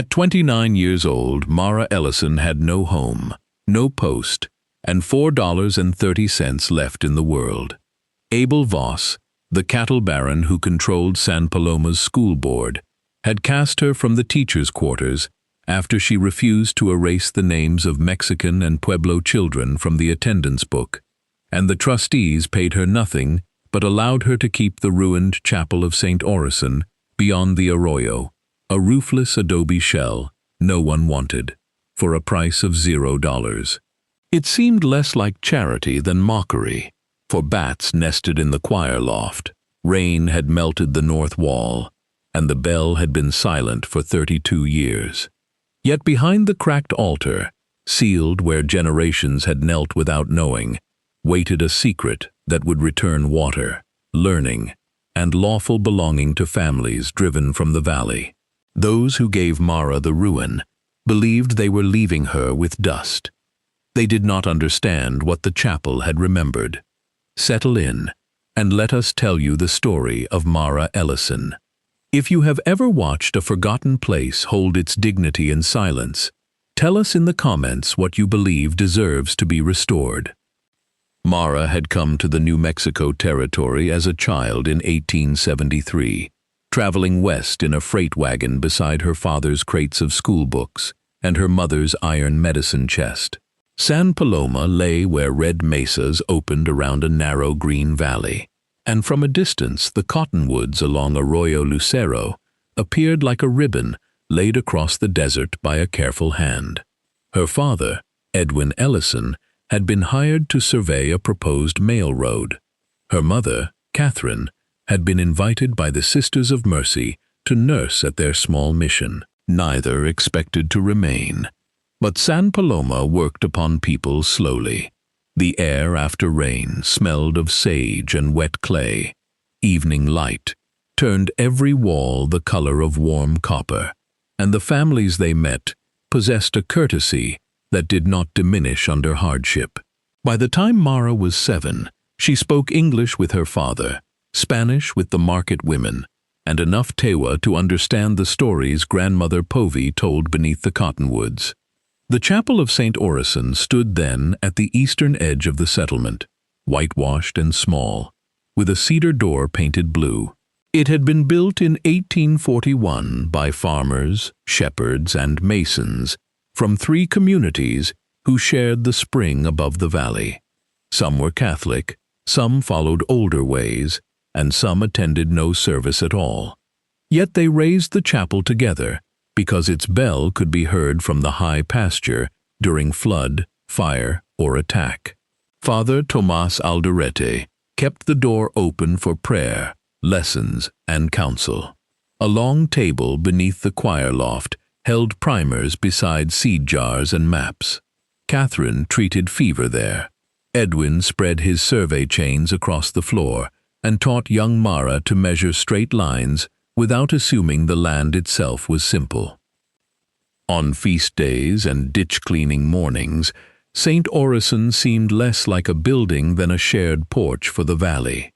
At 29 years old, Mara Ellison had no home, no post, and $4.30 left in the world. Abel Voss, the cattle baron who controlled San Paloma's school board, had cast her from the teachers' quarters after she refused to erase the names of Mexican and Pueblo children from the attendance book, and the trustees paid her nothing but allowed her to keep the ruined chapel of St. Orison beyond the arroyo, a roofless adobe shell no one wanted, for a price of $0. It seemed less like charity than mockery, for bats nested in the choir loft, rain had melted the north wall, and the bell had been silent for 32 years. Yet behind the cracked altar, sealed where generations had knelt without knowing, waited a secret that would return water, learning, and lawful belonging to families driven from the valley. Those who gave Mara the ruin believed they were leaving her with dust. They did not understand what the chapel had remembered. Settle in, and let us tell you the story of Mara Ellison. If you have ever watched a forgotten place hold its dignity in silence, tell us in the comments what you believe deserves to be restored. Mara had come to the New Mexico territory as a child in 1873, traveling west in a freight wagon beside her father's crates of school books and her mother's iron medicine chest. San Paloma lay where red mesas opened around a narrow green valley, and from a distance the cottonwoods along Arroyo Lucero appeared like a ribbon laid across the desert by a careful hand. Her father, Edwin Ellison, had been hired to survey a proposed mail road. Her mother, Catherine, had been invited by the Sisters of Mercy to nurse at their small mission. Neither expected to remain. But San Paloma worked upon people slowly. The air after rain smelled of sage and wet clay. Evening light turned every wall the color of warm copper, and the families they met possessed a courtesy that did not diminish under hardship. By the time Mara was 7, she spoke English with her father, Spanish with the market women, and enough Tewa to understand the stories grandmother Povey told beneath the cottonwoods. The chapel of St. Orison stood then at the eastern edge of the settlement, whitewashed and small, with a cedar door painted blue. It had been built in 1841 by farmers, shepherds, and masons from 3 communities who shared the spring above the valley. Some were Catholic, some followed older ways, and some attended no service at all. Yet they raised the chapel together because its bell could be heard from the high pasture during flood, fire, or attack. Father Tomas Alderete kept the door open for prayer, lessons, and counsel. A long table beneath the choir loft held primers beside seed jars and maps. Catherine treated fever there. Edwin spread his survey chains across the floor and taught young Mara to measure straight lines without assuming the land itself was simple. On feast days and ditch-cleaning mornings, St. Orison seemed less like a building than a shared porch for the valley.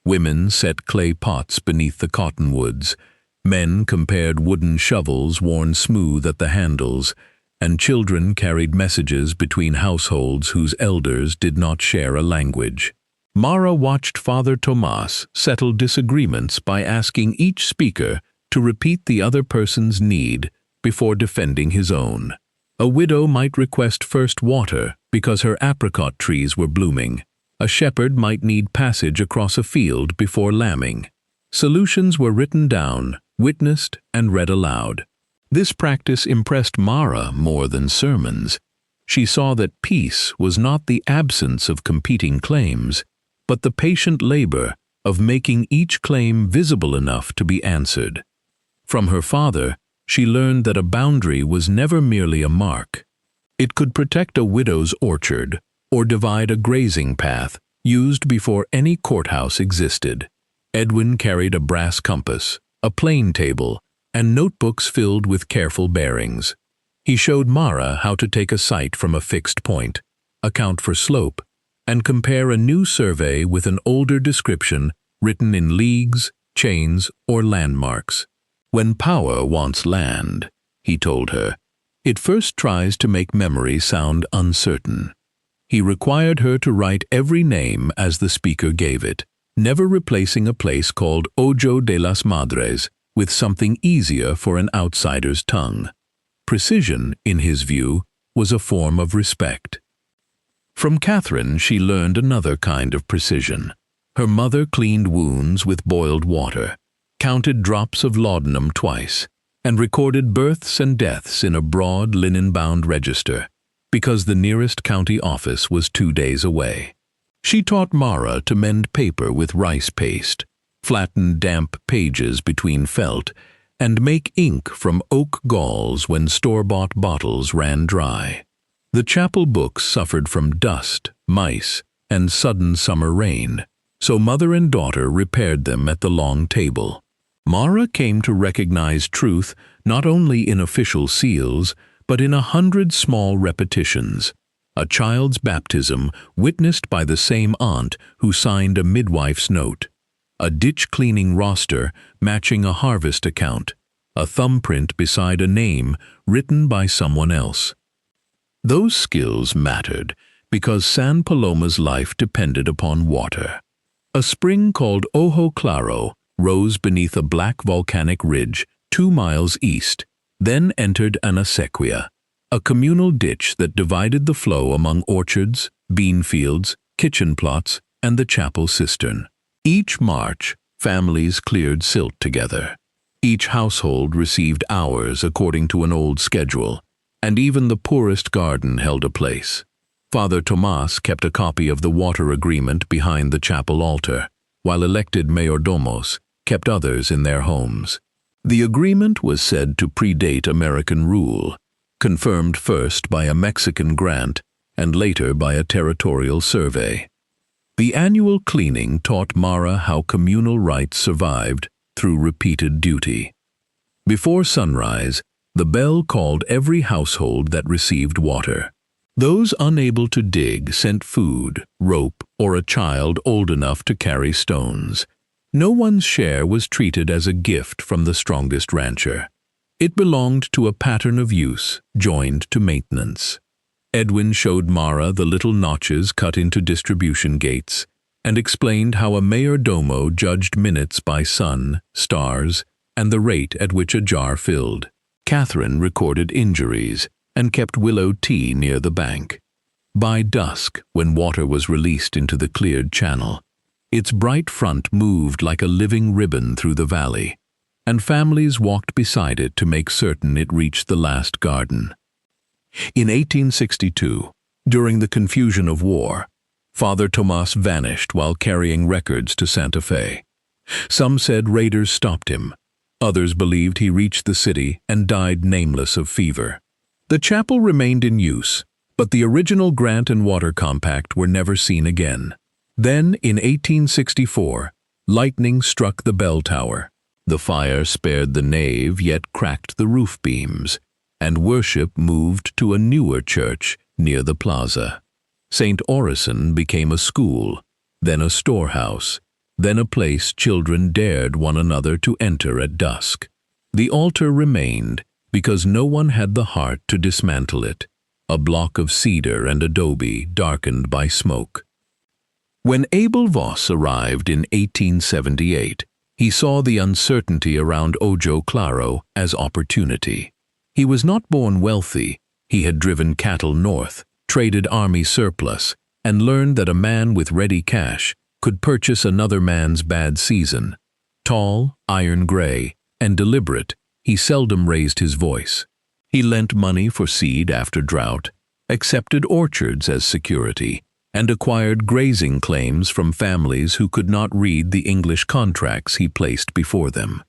Women set clay pots beneath the cottonwoods, men compared wooden shovels worn smooth at the handles, and children carried messages between households whose elders did not share a language. Mara watched Father Tomas settle disagreements by asking each speaker to repeat the other person's need before defending his own. A widow might request first water because her apricot trees were blooming. A shepherd might need passage across a field before lambing. Solutions were written down, witnessed, and read aloud. This practice impressed Mara more than sermons. She saw that peace was not the absence of competing claims, but the patient labor of making each claim visible enough to be answered. From her father, she learned that a boundary was never merely a mark. It could protect a widow's orchard or divide a grazing path used before any courthouse existed. Edwin carried a brass compass, a plane table, and notebooks filled with careful bearings. He showed Mara how to take a site from a fixed point, account for slope, and compare a new survey with an older description written in leagues, chains, or landmarks. When power wants land, he told her. "It first tries to make memory sound uncertain." He required her to write every name as the speaker gave it, never replacing a place called Arroyo de las Madres with something easier for an outsider's tongue. Precision, in his view, was a form of respect. From Catherine she learned another kind of precision. Her mother cleaned wounds with boiled water, counted drops of laudanum twice, and recorded births and deaths in a broad linen-bound register, because the nearest county office was 2 days away. She taught Mara to mend paper with rice paste, flatten damp pages between felt, and make ink from oak galls when store-bought bottles ran dry. The chapel books suffered from dust, mice, and sudden summer rain, so mother and daughter repaired them at the long table. Mara came to recognize truth not only in official seals, but in 100 small repetitions. A child's baptism witnessed by the same aunt who signed a midwife's note. A ditch-cleaning roster matching a harvest account. A thumbprint beside a name written by someone else. Those skills mattered because San Paloma's life depended upon water. A spring called Ojo Claro rose beneath a black volcanic ridge 2 miles east, then entered an acequia, a communal ditch that divided the flow among orchards, bean fields, kitchen plots, and the chapel cistern. Each March, families cleared silt together. Each household received hours according to an old schedule, and even the poorest garden held a place. Father Tomas kept a copy of the water agreement behind the chapel altar, while elected mayordomos kept others in their homes. The agreement was said to predate American rule, confirmed first by a Mexican grant and later by a territorial survey. The annual cleaning taught Mara how communal rights survived through repeated duty. Before sunrise, the bell called every household that received water. Those unable to dig sent food, rope, or a child old enough to carry stones. No one's share was treated as a gift from the strongest rancher. It belonged to a pattern of use, joined to maintenance. Edwin showed Mara the little notches cut into distribution gates, and explained how a mayordomo judged minutes by sun, stars, and the rate at which a jar filled. Catherine recorded injuries and kept willow tea near the bank. By dusk, when water was released into the cleared channel, its bright front moved like a living ribbon through the valley, and families walked beside it to make certain it reached the last garden. In 1862, during the confusion of war, Father Tomas vanished while carrying records to Santa Fe. Some said raiders stopped him. Others believed he reached the city and died nameless of fever. The chapel remained in use, but the original grant and water compact were never seen again. Then, in 1864, lightning struck the bell tower. The fire spared the nave yet cracked the roof beams, and worship moved to a newer church near the plaza. St. Orison became a school, then a storehouse, then a place children dared one another to enter at dusk. The altar remained because no one had the heart to dismantle it, a block of cedar and adobe darkened by smoke. When Abel Voss arrived in 1878, he saw the uncertainty around Ojo Claro as opportunity. He was not born wealthy. He had driven cattle north, traded army surplus, and learned that a man with ready cash could purchase another man's bad season. Tall, iron-gray, and deliberate, he seldom raised his voice. He lent money for seed after drought, accepted orchards as security, and acquired grazing claims from families who could not read the English contracts he placed before them.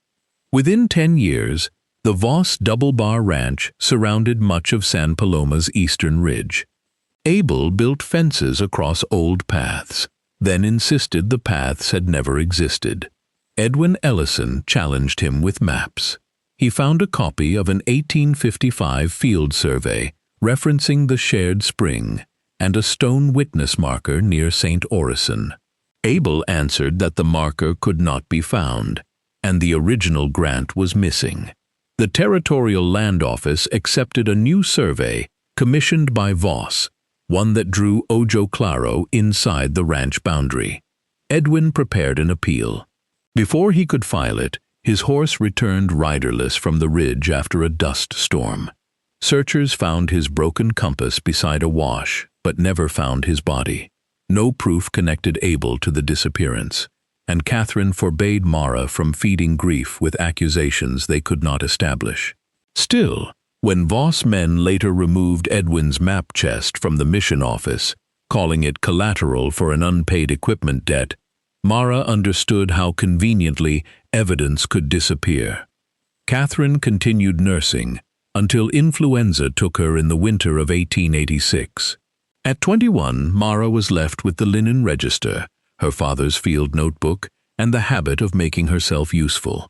Within 10 years, the Voss double-bar ranch surrounded much of San Paloma's eastern ridge. Abel built fences across old paths, then insisted the paths had never existed. Edwin Ellison challenged him with maps. He found a copy of an 1855 field survey referencing the shared spring and a stone witness marker near St. Orison. Abel answered that the marker could not be found, and the original grant was missing. The Territorial Land Office accepted a new survey commissioned by Voss, one that drew Ojo Claro inside the ranch boundary. Edwin prepared an appeal. Before he could file it, his horse returned riderless from the ridge after a dust storm. Searchers found his broken compass beside a wash, but never found his body. No proof connected Abel to the disappearance, and Catherine forbade Mara from feeding grief with accusations they could not establish. Still, when Voss men later removed Edwin's map chest from the mission office, calling it collateral for an unpaid equipment debt, Mara understood how conveniently evidence could disappear. Catherine continued nursing until influenza took her in the winter of 1886. At 21, Mara was left with the linen register, her father's field notebook, and the habit of making herself useful.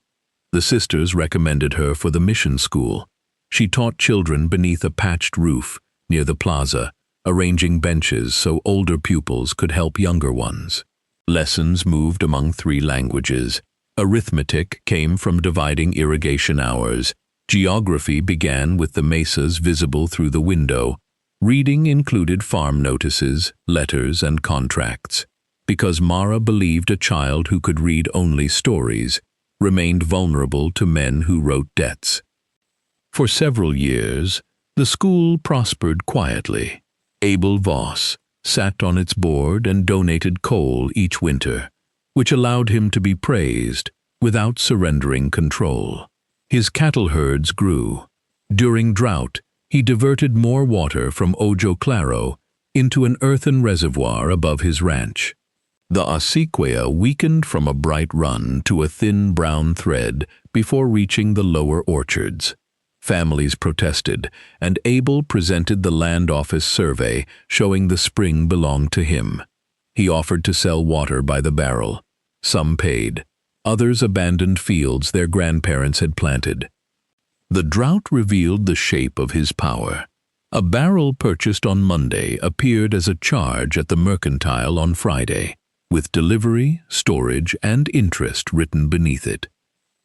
The sisters recommended her for the mission school. She taught children beneath a patched roof near the plaza, arranging benches so older pupils could help younger ones. Lessons moved among 3 languages. Arithmetic came from dividing irrigation hours. Geography began with the mesas visible through the window. Reading included farm notices, letters, and contracts. Because Mara believed a child who could read only stories remained vulnerable to men who wrote debts. For several years, the school prospered quietly. Abel Voss sat on its board and donated coal each winter, which allowed him to be praised without surrendering control. His cattle herds grew. During drought, he diverted more water from Ojo Claro into an earthen reservoir above his ranch. The acequia weakened from a bright run to a thin brown thread before reaching the lower orchards. Families protested, and Abel presented the land office survey showing the spring belonged to him. He offered to sell water by the barrel. Some paid. Others abandoned fields their grandparents had planted. The drought revealed the shape of his power. A barrel purchased on Monday appeared as a charge at the mercantile on Friday, with delivery, storage, and interest written beneath it.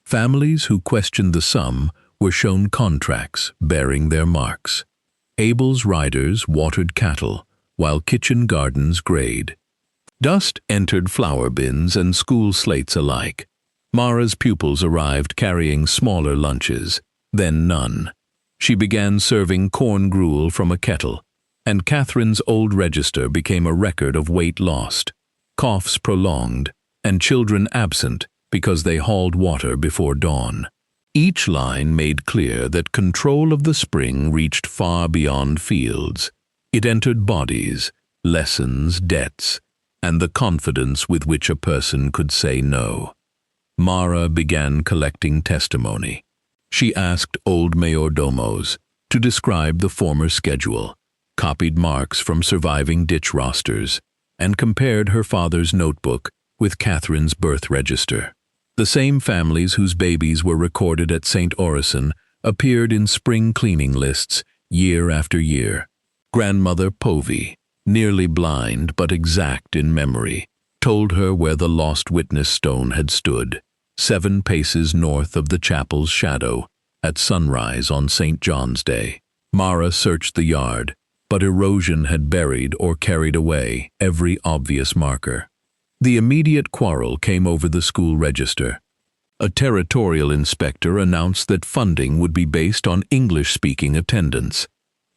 Families who questioned the sum were shown contracts bearing their marks. Abel's riders watered cattle, while kitchen gardens grayed. Dust entered flour bins and school slates alike. Mara's pupils arrived carrying smaller lunches, then none. She began serving corn gruel from a kettle, and Catherine's old register became a record of weight lost, coughs prolonged, and children absent because they hauled water before dawn. Each line made clear that control of the spring reached far beyond fields. It entered bodies, lessons, debts, and the confidence with which a person could say no. Mara began collecting testimony. She asked old mayordomos to describe the former schedule, copied marks from surviving ditch rosters, and compared her father's notebook with Catherine's birth register. The same families whose babies were recorded at St. Orison appeared in spring cleaning lists year after year. Grandmother Povey, nearly blind but exact in memory, told her where the lost witness stone had stood, 7 paces north of the chapel's shadow, at sunrise on St. John's Day. Mara searched the yard, but erosion had buried or carried away every obvious marker. The immediate quarrel came over the school register. A territorial inspector announced that funding would be based on English-speaking attendance.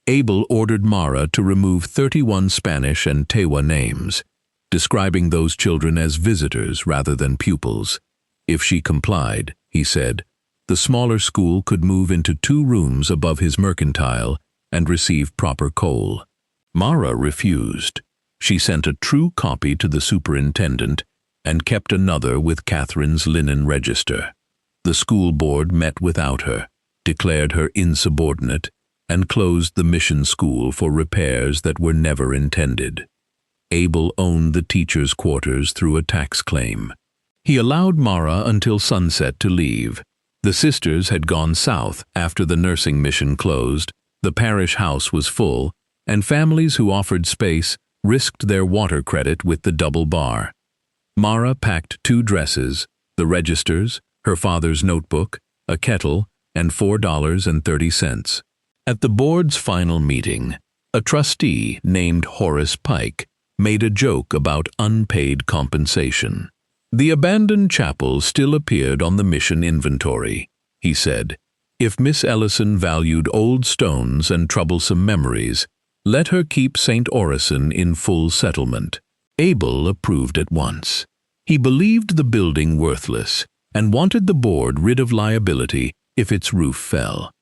Abel ordered Mara to remove 31 Spanish and Tewa names, describing those children as visitors rather than pupils. If she complied, he said, the smaller school could move into 2 rooms above his mercantile and receive proper coal. Mara refused. She sent a true copy to the superintendent and kept another with Catherine's linen register. The school board met without her, declared her insubordinate, and closed the mission school for repairs that were never intended. Abel owned the teachers' quarters through a tax claim. He allowed Mara until sunset to leave. The sisters had gone south after the nursing mission closed, the parish house was full, and families who offered space risked their water credit with the double bar. Mara packed 2 dresses, the registers, her father's notebook, a kettle, and $4.30. At the board's final meeting, a trustee named Horace Pike made a joke about unpaid compensation. The abandoned chapel still appeared on the mission inventory. He said, "If Miss Ellison valued old stones and troublesome memories, let her keep St. Orison in full settlement." Abel approved at once. He believed the building worthless and wanted the board rid of liability if its roof fell.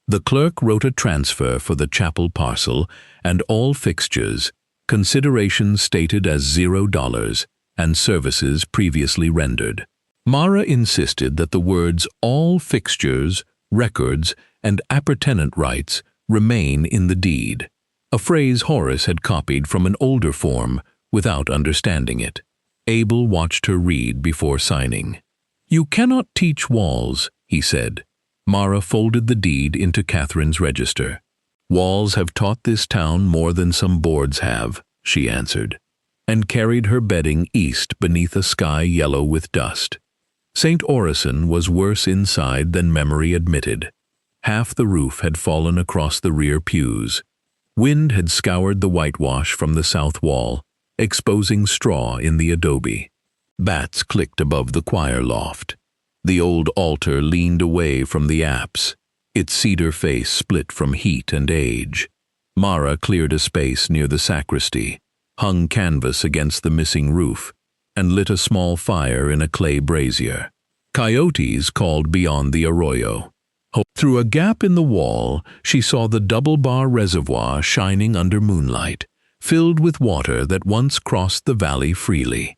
The clerk wrote a transfer for the chapel parcel and all fixtures, considerations stated as $0, and services previously rendered. Mara insisted that the words "all fixtures, records, and appurtenant rights" remain in the deed, a phrase Horace had copied from an older form without understanding it. Abel watched her read before signing. "You cannot teach walls," he said. Mara folded the deed into Catherine's register. "Walls have taught this town more than some boards have," she answered, and carried her bedding east beneath a sky yellow with dust. St. Orison was worse inside than memory admitted. Half the roof had fallen across the rear pews. Wind had scoured the whitewash from the south wall, exposing straw in the adobe. Bats clicked above the choir loft. The old altar leaned away from the apse, its cedar face split from heat and age. Mara cleared a space near the sacristy, hung canvas against the missing roof, and lit a small fire in a clay brazier. Coyotes called beyond the arroyo. Through a gap in the wall, she saw the double-bar reservoir shining under moonlight, filled with water that once crossed the valley freely.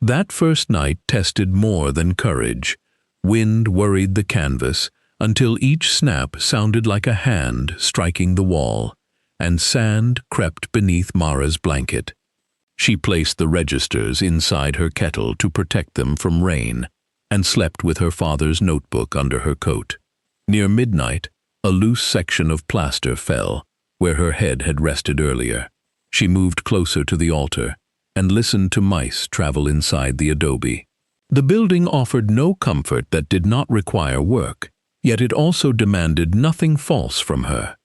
That first night tested more than courage. Wind worried the canvas until each snap sounded like a hand striking the wall, and sand crept beneath Mara's blanket. She placed the registers inside her kettle to protect them from rain, and slept with her father's notebook under her coat. Near midnight, a loose section of plaster fell, where her head had rested earlier. She moved closer to the altar and listened to mice travel inside the adobe. The building offered no comfort that did not require work, yet it also demanded nothing false from her.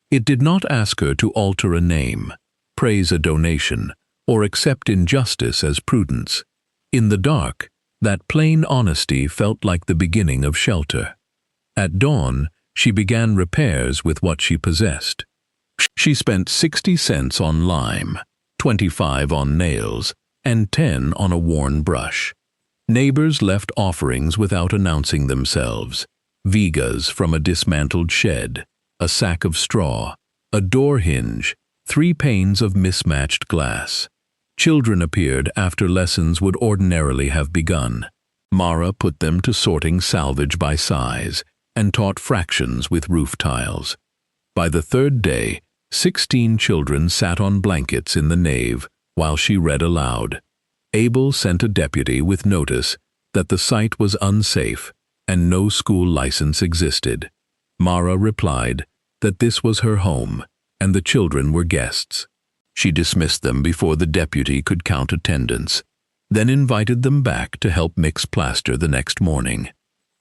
It did not ask her to alter a name, praise a donation, or accept injustice as prudence. In the dark, that plain honesty felt like the beginning of shelter. At dawn, she began repairs with what she possessed. She spent 60 cents on lime, 25 on nails, and 10 on a worn brush. Neighbors left offerings without announcing themselves: vigas from a dismantled shed, a sack of straw, a door hinge, 3 panes of mismatched glass. Children appeared after lessons would ordinarily have begun. Mara put them to sorting salvage by size and taught fractions with roof tiles. By the third day, 16 children sat on blankets in the nave while she read aloud. Abel sent a deputy with notice that the site was unsafe and no school license existed. Mara replied that this was her home and the children were guests. She dismissed them before the deputy could count attendance, then invited them back to help mix plaster the next morning.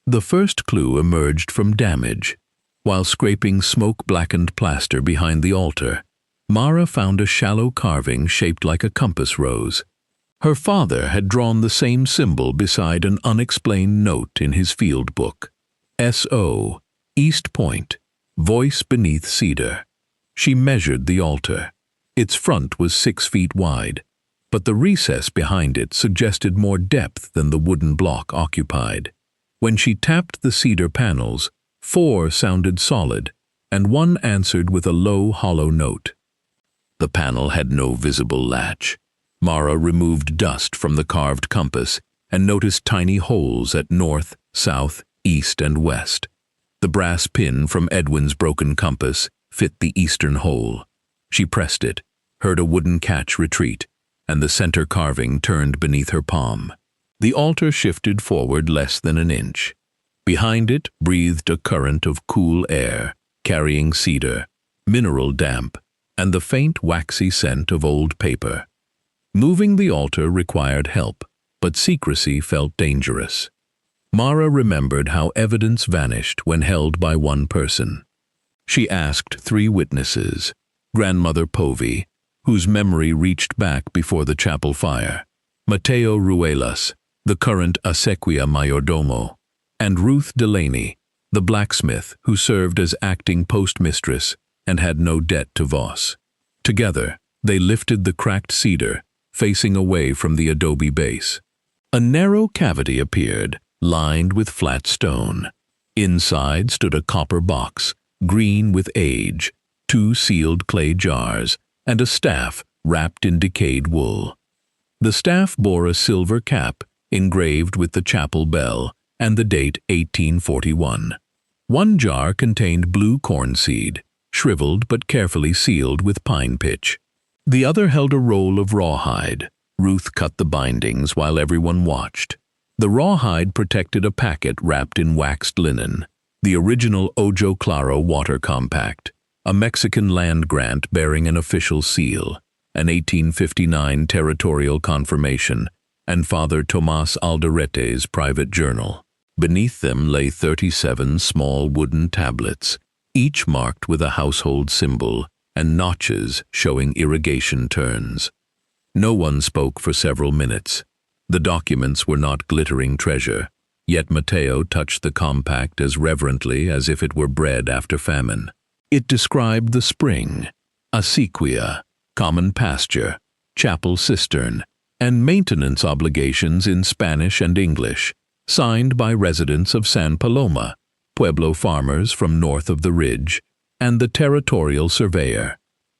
The first clue emerged from damage. While scraping smoke-blackened plaster behind the altar, Mara found a shallow carving shaped like a compass rose. Her father had drawn the same symbol beside an unexplained note in his field book. S.O. East Point, voice beneath cedar. She measured the altar. Its front was 6 feet wide, but the recess behind it suggested more depth than the wooden block occupied. When she tapped the cedar panels, 4 sounded solid, and 1 answered with a low, hollow note. The panel had no visible latch. Mara removed dust from the carved compass and noticed tiny holes at north, south, east, and west. The brass pin from Edwin's broken compass fit the eastern hole. She pressed it, heard a wooden catch retreat, and the center carving turned beneath her palm. The altar shifted forward less than an inch. Behind it breathed a current of cool air, carrying cedar, mineral damp, and the faint waxy scent of old paper. Moving the altar required help, but secrecy felt dangerous. Mara remembered how evidence vanished when held by one person. She asked 3 witnesses, Grandmother Povey, whose memory reached back before the chapel fire, Mateo Ruelas, the current Acequia mayordomo, and Ruth Delaney, the blacksmith who served as acting postmistress and had no debt to Voss. Together, they lifted the cracked cedar, facing away from the adobe base. A narrow cavity appeared, lined with flat stone. Inside stood a copper box, green with age, 2 sealed clay jars, and a staff wrapped in decayed wool. The staff bore a silver cap engraved with the chapel bell and the date 1841. One jar contained blue corn seed, shriveled but carefully sealed with pine pitch. The other held a roll of rawhide. Ruth cut the bindings while everyone watched. The rawhide protected a packet wrapped in waxed linen, the original Ojo Claro water compact, a Mexican land grant bearing an official seal, an 1859 territorial confirmation, and Father Tomas Alderete's private journal. Beneath them lay 37 small wooden tablets, each marked with a household symbol and notches showing irrigation turns. No one spoke for several minutes. The documents were not glittering treasure, yet Mateo touched the compact as reverently as if it were bread after famine. It described the spring, acequia, common pasture, chapel cistern, and maintenance obligations in Spanish and English, signed by residents of San Paloma, Pueblo farmers from north of the ridge, and the territorial surveyor.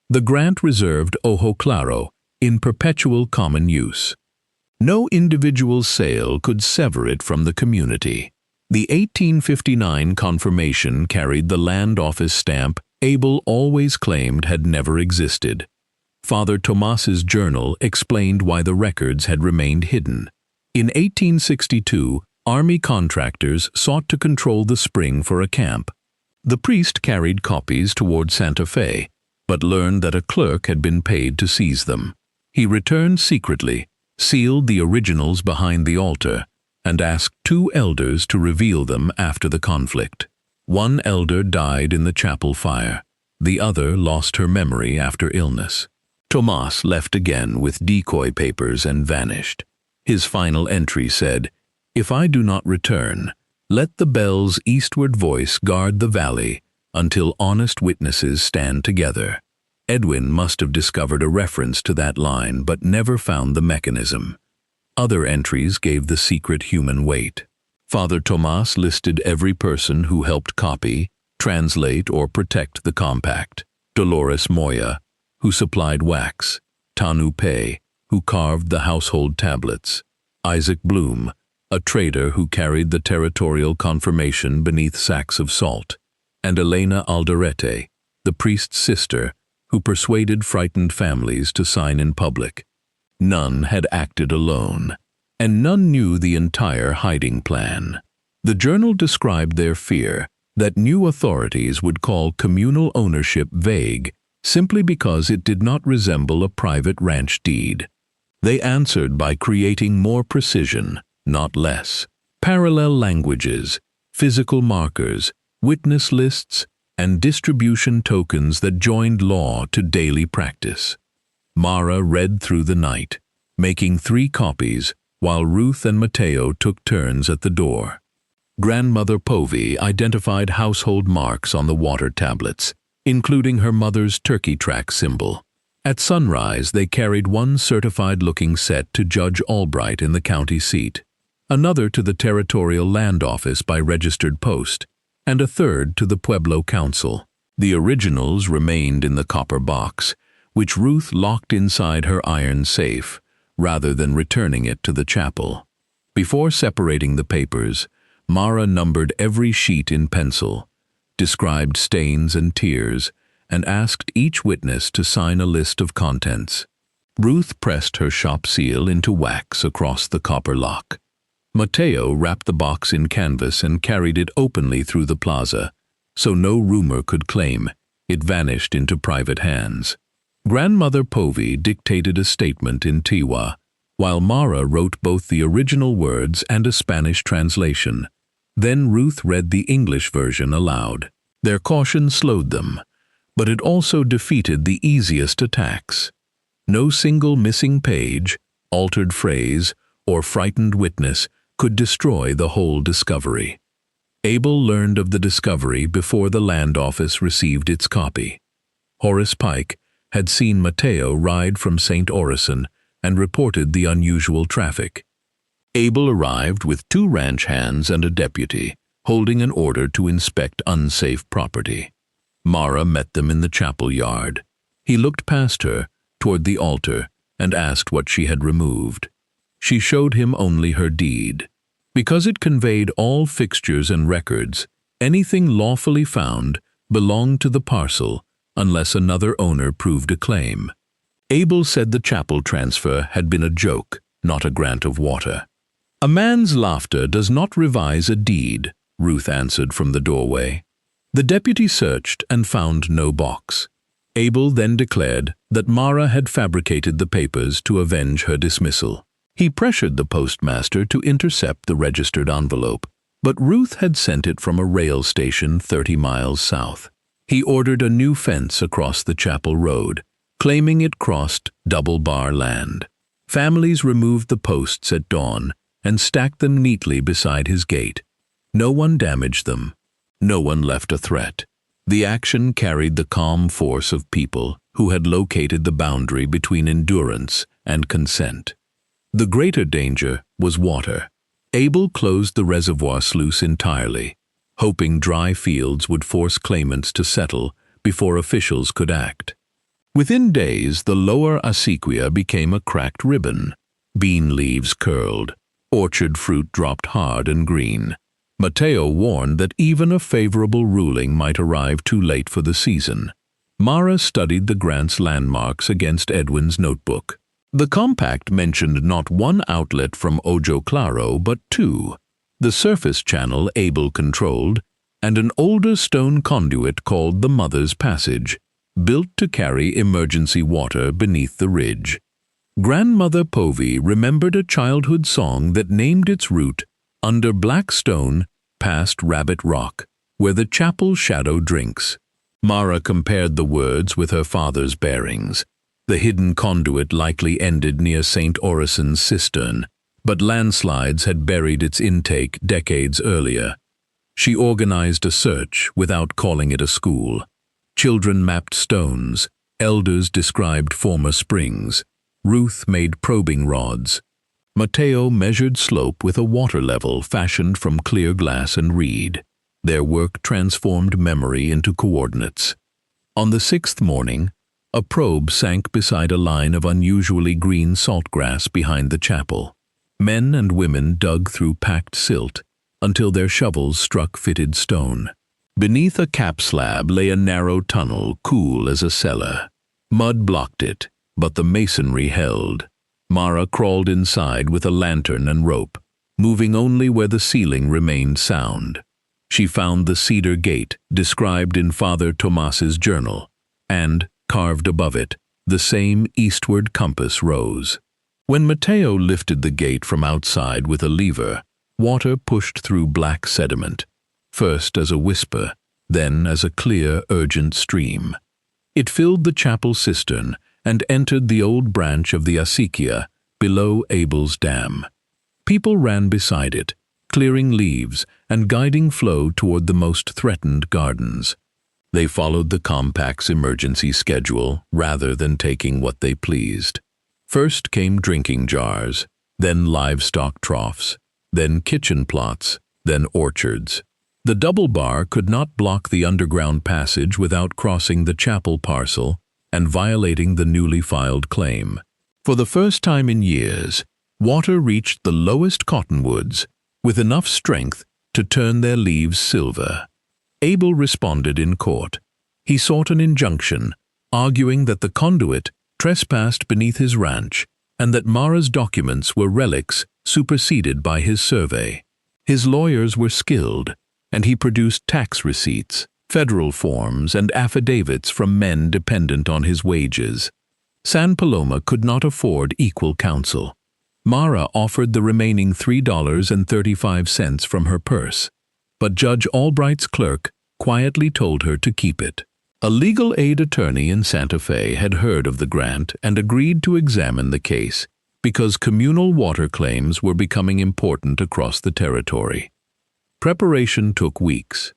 The grant reserved Ojo Claro in perpetual common use. No individual sale could sever it from the community. The 1859 confirmation carried the land office stamp Abel always claimed had never existed. Father Tomas's journal explained why the records had remained hidden. In 1862, army contractors sought to control the spring for a camp. The priest carried copies toward Santa Fe, but learned that a clerk had been paid to seize them. He returned secretly, sealed the originals behind the altar, and asked 2 elders to reveal them after the conflict. One elder died in the chapel fire. The other lost her memory after illness. Tomas left again with decoy papers and vanished. His final entry said, "If I do not return, let the bell's eastward voice guard the valley until honest witnesses stand together." Edwin must have discovered a reference to that line but never found the mechanism. Other entries gave the secret human weight. Father Tomas listed every person who helped copy, translate, or protect the compact. Dolores Moya, who supplied wax; Tanu Pei, who carved the household tablets; Isaac Bloom, a trader who carried the territorial confirmation beneath sacks of salt; and Elena Alderete, the priest's sister, who persuaded frightened families to sign in public. None had acted alone, and none knew the entire hiding plan. The journal described their fear that new authorities would call communal ownership vague simply because it did not resemble a private ranch deed. They answered by creating more precision, not less. Parallel languages, physical markers, witness lists, and distribution tokens that joined law to daily practice. Mara read through the night, making 3 copies, while Ruth and Mateo took turns at the door. Grandmother Povey identified household marks on the water tablets, including her mother's turkey track symbol. At sunrise, they carried one certified-looking set to Judge Albright in the county seat, another to the territorial land office by registered post, and a third to the Pueblo Council. The originals remained in the copper box, which Ruth locked inside her iron safe, rather than returning it to the chapel. Before separating the papers, Mara numbered every sheet in pencil, described stains and tears, and asked each witness to sign a list of contents. Ruth pressed her shop seal into wax across the copper lock. Mateo wrapped the box in canvas and carried it openly through the plaza, so no rumor could claim it vanished into private hands. Grandmother Povey dictated a statement in Tiwa, while Mara wrote both the original words and a Spanish translation. Then Ruth read the English version aloud. Their caution slowed them, but it also defeated the easiest attacks. No single missing page, altered phrase, or frightened witness could destroy the whole discovery. Abel learned of the discovery before the land office received its copy. Horace Pike had seen Mateo ride from St. Orison and reported the unusual traffic. Abel arrived with 2 ranch hands and a deputy, holding an order to inspect unsafe property. Mara met them in the chapel yard. He looked past her, toward the altar, and asked what she had removed. She showed him only her deed. Because it conveyed all fixtures and records, anything lawfully found belonged to the parcel unless another owner proved a claim. Abel said the chapel transfer had been a joke, not a grant of water. "A man's laughter does not revise a deed," Ruth answered from the doorway. The deputy searched and found no box. Abel then declared that Mara had fabricated the papers to avenge her dismissal. He pressured the postmaster to intercept the registered envelope, but Ruth had sent it from a rail station 30 miles south. He ordered a new fence across the chapel road, claiming it crossed double-bar land. Families removed the posts at dawn and stacked them neatly beside his gate. No one damaged them. No one left a threat. The action carried the calm force of people who had located the boundary between endurance and consent. The greater danger was water. Abel closed the reservoir sluice entirely, hoping dry fields would force claimants to settle before officials could act. Within days, the lower acequia became a cracked ribbon. Bean leaves curled. Orchard fruit dropped hard and green. Mateo warned that even a favorable ruling might arrive too late for the season. Mara studied the grant's landmarks against Edwin's notebook. The compact mentioned not one outlet from Ojo Claro, but 2. The surface channel Abel controlled, and an older stone conduit called the Mother's Passage, built to carry emergency water beneath the ridge. Grandmother Povey remembered a childhood song that named its route "Under Black Stone, past Rabbit Rock, where the chapel shadow drinks." Mara compared the words with her father's bearings. The hidden conduit likely ended near St. Orison's cistern, but landslides had buried its intake decades earlier. She organized a search without calling it a school. Children mapped stones, elders described former springs, Ruth made probing rods. Mateo measured slope with a water level fashioned from clear glass and reed. Their work transformed memory into coordinates. On the 6th morning, a probe sank beside a line of unusually green saltgrass behind the chapel. Men and women dug through packed silt until their shovels struck fitted stone. Beneath a cap slab lay a narrow tunnel, cool as a cellar. Mud blocked it, but the masonry held. Mara crawled inside with a lantern and rope, moving only where the ceiling remained sound. She found the cedar gate described in Father Tomas's journal, and, carved above it, the same eastward compass rose. When Mateo lifted the gate from outside with a lever, water pushed through black sediment, first as a whisper, then as a clear, urgent stream. It filled the chapel cistern and entered the old branch of the acequia below Abel's dam. People ran beside it, clearing leaves and guiding flow toward the most threatened gardens. They followed the compact's emergency schedule rather than taking what they pleased. First came drinking jars, then livestock troughs, then kitchen plots, then orchards. The double bar could not block the underground passage without crossing the chapel parcel and violating the newly filed claim. For the first time in years, water reached the lowest cottonwoods with enough strength to turn their leaves silver. Abel responded in court. He sought an injunction, arguing that the conduit trespassed beneath his ranch and that Mara's documents were relics superseded by his survey. His lawyers were skilled, and he produced tax receipts, federal forms, and affidavits from men dependent on his wages. San Paloma could not afford equal counsel. Mara offered the remaining $3.35 from her purse, but Judge Albright's clerk quietly told her to keep it. A legal aid attorney in Santa Fe had heard of the grant and agreed to examine the case because communal water claims were becoming important across the territory. Preparation took weeks.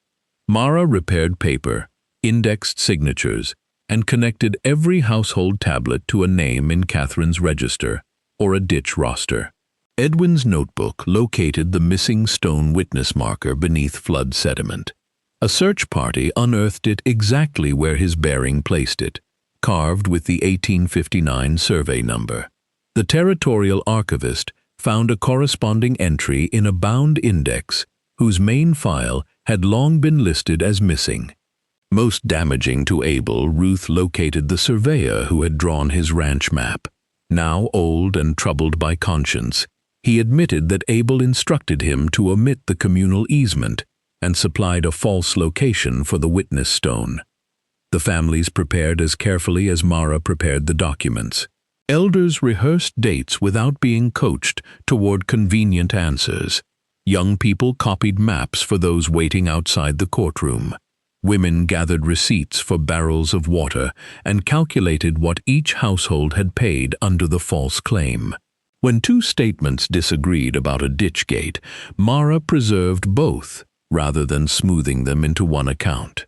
Mara repaired paper, indexed signatures, and connected every household tablet to a name in Catherine's register or a ditch roster. Edwin's notebook located the missing stone witness marker beneath flood sediment. A search party unearthed it exactly where his bearing placed it, carved with the 1859 survey number. The territorial archivist found a corresponding entry in a bound index whose main file had long been listed as missing. Most damaging to Abel, Ruth located the surveyor who had drawn his ranch map. Now old and troubled by conscience, he admitted that Abel instructed him to omit the communal easement and supplied a false location for the witness stone. The families prepared as carefully as Mara prepared the documents. Elders rehearsed dates without being coached toward convenient answers. Young people copied maps for those waiting outside the courtroom. Women gathered receipts for barrels of water and calculated what each household had paid under the false claim. When two statements disagreed about a ditch gate, Mara preserved both rather than smoothing them into one account.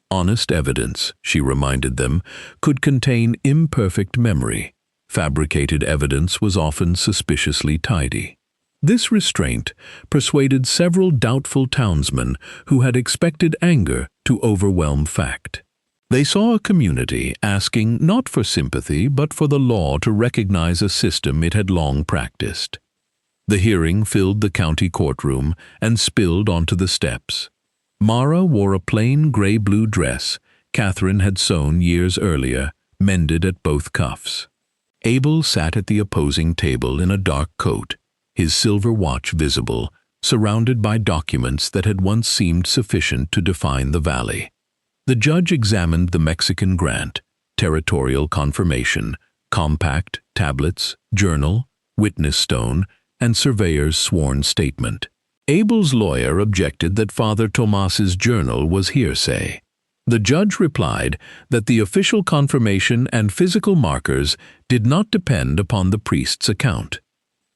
Honest evidence, she reminded them, could contain imperfect memory. Fabricated evidence was often suspiciously tidy. This restraint persuaded several doubtful townsmen who had expected anger to overwhelm fact. They saw a community asking not for sympathy but for the law to recognize a system it had long practiced. The hearing filled the county courtroom and spilled onto the steps. Mara wore a plain gray-blue dress Catherine had sewn years earlier, mended at both cuffs. Abel sat at the opposing table in a dark coat, his silver watch visible, surrounded by documents that had once seemed sufficient to define the valley. The judge examined the Mexican grant, territorial confirmation, compact, tablets, journal, witness stone, and surveyor's sworn statement. Abel's lawyer objected that Father Tomas's journal was hearsay. The judge replied that the official confirmation and physical markers did not depend upon the priest's account.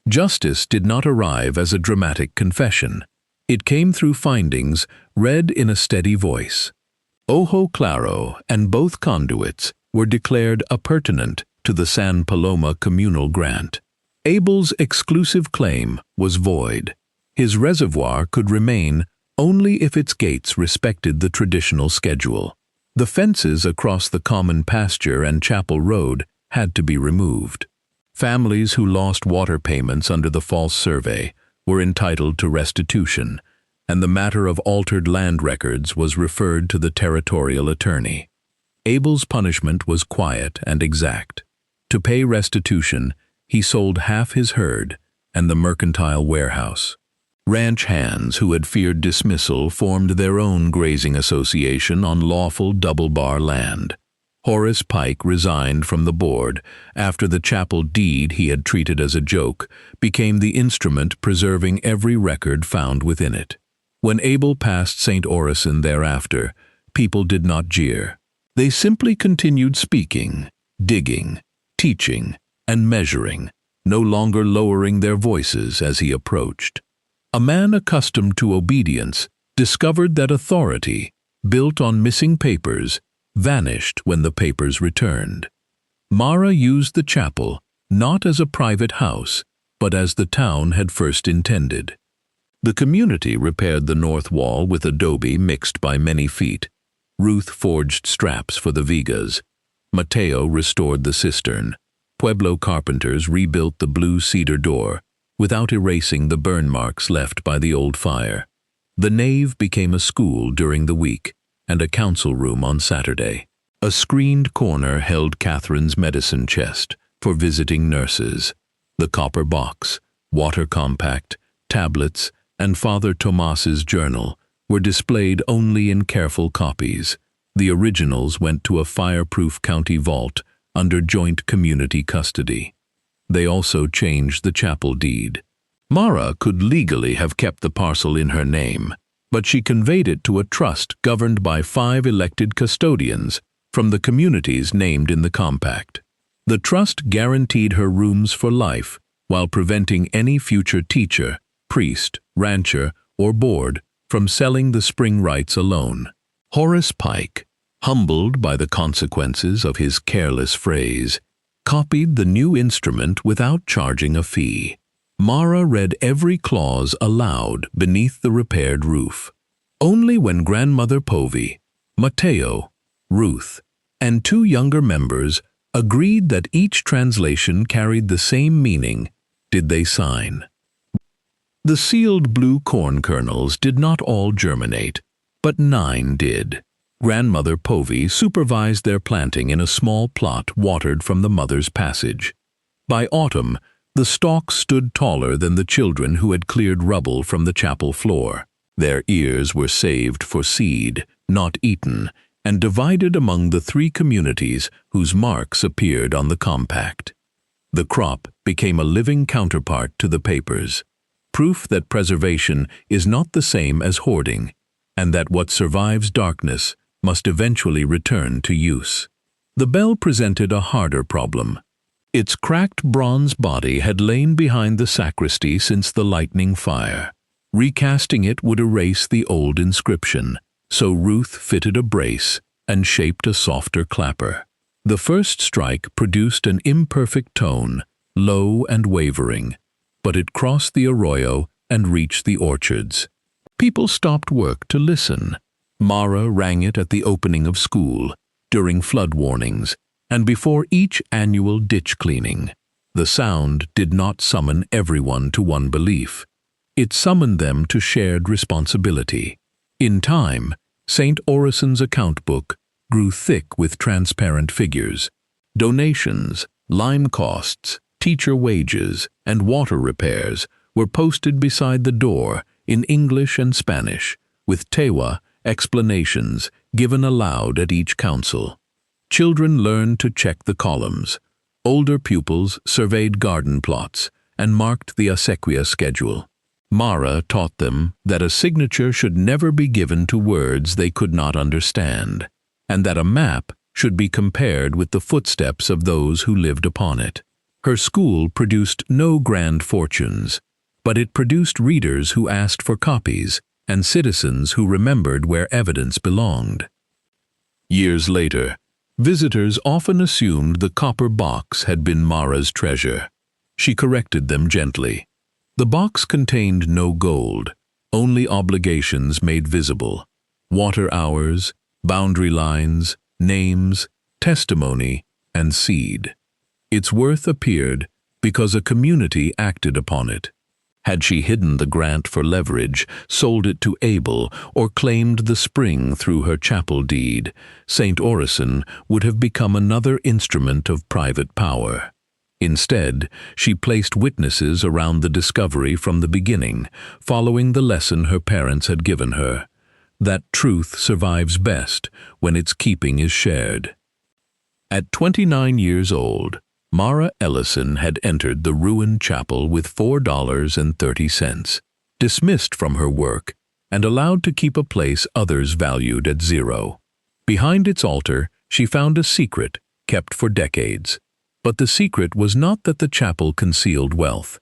Justice did not arrive as a dramatic confession. It came through findings read in a steady voice. Ojo Claro and both conduits were declared appurtenant to the San Paloma communal grant. Abel's exclusive claim was void. His reservoir could remain only if its gates respected the traditional schedule. The fences across the common pasture and Chapel Road had to be removed. Families who lost water payments under the false survey were entitled to restitution, and the matter of altered land records was referred to the territorial attorney. Abel's punishment was quiet and exact. To pay restitution, he sold half his herd and the mercantile warehouse. Ranch hands who had feared dismissal formed their own grazing association on lawful double-bar land. Horace Pike resigned from the board after the chapel deed he had treated as a joke became the instrument preserving every record found within it. When Abel passed St. Orison thereafter, people did not jeer. They simply continued speaking, digging, teaching, and measuring, no longer lowering their voices as he approached. A man accustomed to obedience discovered that authority, built on missing papers, vanished when the papers returned. Mara used the chapel not as a private house, but as the town had first intended. The community repaired the north wall with adobe mixed by many feet. Ruth forged straps for the vigas. Mateo restored the cistern. Pueblo carpenters rebuilt the blue cedar door, without erasing the burn marks left by the old fire. The nave became a school during the week and a council room on Saturday. A screened corner held Catherine's medicine chest for visiting nurses. The copper box, water compact, tablets, and Father Tomas's journal were displayed only in careful copies. The originals went to a fireproof county vault under joint community custody. They also changed the chapel deed. Mara could legally have kept the parcel in her name, but she conveyed it to a trust governed by 5 elected custodians from the communities named in the compact. The trust guaranteed her rooms for life while preventing any future teacher, priest, rancher, or board from selling the spring rights alone. Horace Pike, humbled by the consequences of his careless phrase, copied the new instrument without charging a fee. Mara read every clause aloud beneath the repaired roof. Only when Grandmother Povey, Mateo, Ruth, and 2 younger members agreed that each translation carried the same meaning did they sign. The sealed blue corn kernels did not all germinate, but 9 did. Grandmother Povey supervised their planting in a small plot watered from the mother's passage. By autumn, the stalks stood taller than the children who had cleared rubble from the chapel floor. Their ears were saved for seed, not eaten, and divided among the 3 communities whose marks appeared on the compact. The crop became a living counterpart to the papers, proof that preservation is not the same as hoarding, and that what survives darkness must eventually return to use. The bell presented a harder problem. Its cracked bronze body had lain behind the sacristy since the lightning fire. Recasting it would erase the old inscription, so Ruth fitted a brace and shaped a softer clapper. The first strike produced an imperfect tone, low and wavering, but it crossed the arroyo and reached the orchards. People stopped work to listen. Mara rang it at the opening of school, during flood warnings, and before each annual ditch cleaning. The sound did not summon everyone to one belief. It summoned them to shared responsibility. In time, St. Orison's account book grew thick with transparent figures. Donations, lime costs, teacher wages, and water repairs were posted beside the door in English and Spanish, with Tewa explanations given aloud at each council. Children learned to check the columns. Older pupils surveyed garden plots and marked the acequia schedule. Mara taught them that a signature should never be given to words they could not understand, and that a map should be compared with the footsteps of those who lived upon it. Her school produced no grand fortunes, but it produced readers who asked for copies and citizens who remembered where evidence belonged. Years later, visitors often assumed the copper box had been Mara's treasure. She corrected them gently. The box contained no gold, only obligations made visible, water hours, boundary lines, names, testimony, and seed. Its worth appeared because a community acted upon it. Had she hidden the grant for leverage, sold it to Abel, or claimed the spring through her chapel deed, St. Orison would have become another instrument of private power. Instead, she placed witnesses around the discovery from the beginning, following the lesson her parents had given her, that truth survives best when its keeping is shared. At 29 years old, Mara Ellison had entered the ruined chapel with $4.30, dismissed from her work, and allowed to keep a place others valued at $0. Behind its altar, she found a secret kept for decades. But the secret was not that the chapel concealed wealth.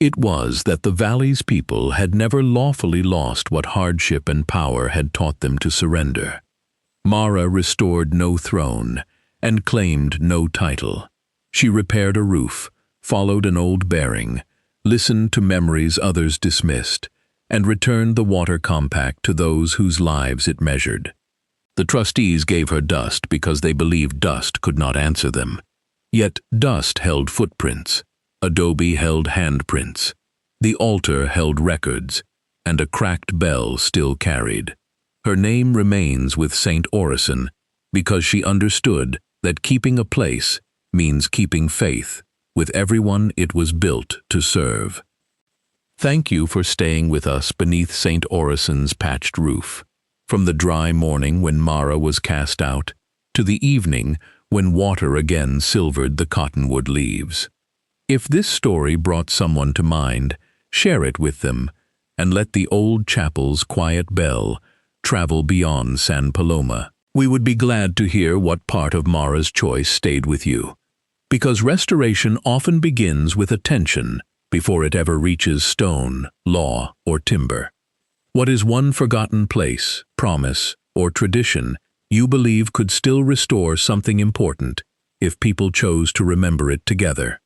It was that the valley's people had never lawfully lost what hardship and power had taught them to surrender. Mara restored no throne and claimed no title. She repaired a roof, followed an old bearing, listened to memories others dismissed, and returned the water compact to those whose lives it measured. The trustees gave her dust because they believed dust could not answer them. Yet dust held footprints, adobe held handprints, the altar held records, and a cracked bell still carried. Her name remains with St. Orison because she understood that keeping a place means keeping faith with everyone it was built to serve. Thank you for staying with us beneath St. Orison's patched roof, from the dry morning when Mara was cast out to the evening when water again silvered the cottonwood leaves. If this story brought someone to mind, share it with them, and let the old chapel's quiet bell travel beyond San Paloma. We would be glad to hear what part of Mara's choice stayed with you, because restoration often begins with attention before it ever reaches stone, law, or timber. What is one forgotten place, promise, or tradition you believe could still restore something important if people chose to remember it together?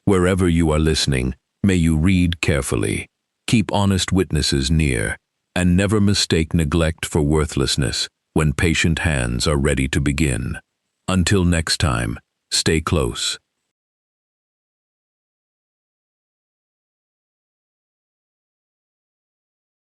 Wherever you are listening, may you read carefully, keep honest witnesses near, and never mistake neglect for worthlessness when patient hands are ready to begin. Until next time, stay close,